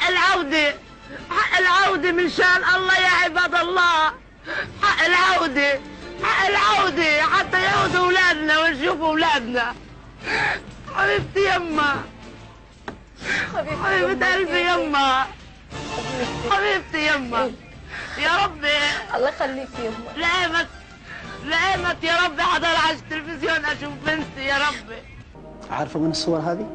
حق العودة، حق العودة من شان الله يا عباد الله. حق العودة، حق العودة حتى يعودوا أولادنا ونشوفوا أولادنا. حبيبتي يما، حبيبة قلبي يما، حبيبتي يما. يا ربي الله يخليك يما. لقيمت يا ربي حضر على التلفزيون اشوف بنتي يا ربي. عارفه من الصور هذه؟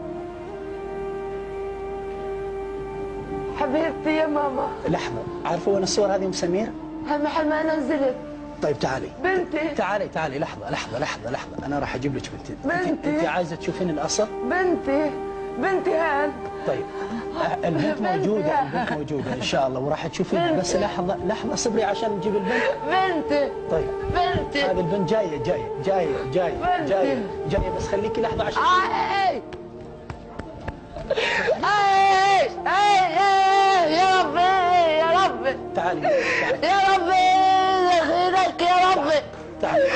حبيبتي يا ماما. لحظه، عارفه وين الصور هذه ام سمير؟ محل ما نزلت. طيب تعالي بنتي، تعالي لحظه، انا راح اجيب لك بنتي. انت عايزه تشوفين الاصل؟ بنتي هان. طيب البنت موجوده ان شاء الله وراح تشوفين. بس لحظه صبري عشان نجيب البنت. بنتي. طيب بنتي هذه البنت جايه بس خليكي لحظه عشان يا ربي تعالي يا ربي خيرك يا ربي. تعالي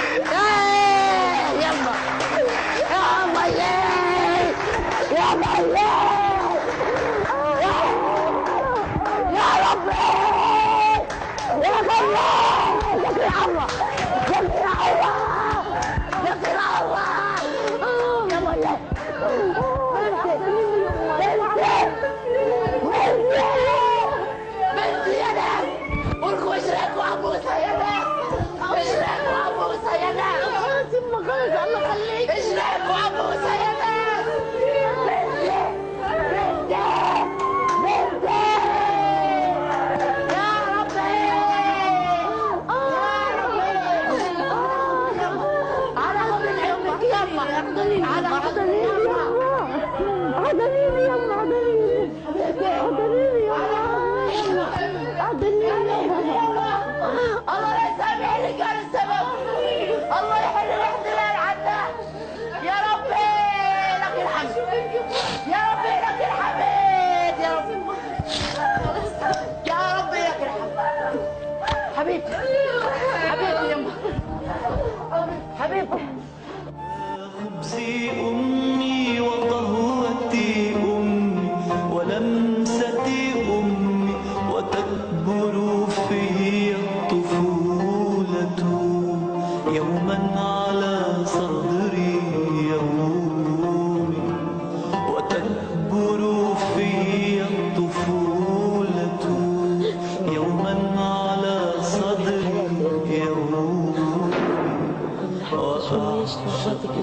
يما يا ربي يا الله بنتي يا ناس اركوا اشركوا ابوسها يا ناس، اشركوا ابوسها يا ناس. خلاص يما خلاص الله يخليك. اشركوا ابوسها يا ناس. بنتي يا ربي على غضن عيونك يما، على غضن يما. عدنيني يما، عدنيني الله لا يسامح لي كان السبب. الله يحل الاحتلال عنا يا ربي. لك الحمد يا ربي، لك الحمد يا ربي، يا ربي لك الحمد. حبيبتي يما، حبيبتي. خبزي أمي وقهوتي أمي ولمستي أمي وتكبر في الطفولة يوما على صدري يومي وتكبر في الطفولة يوما على صدري يومي وأعشق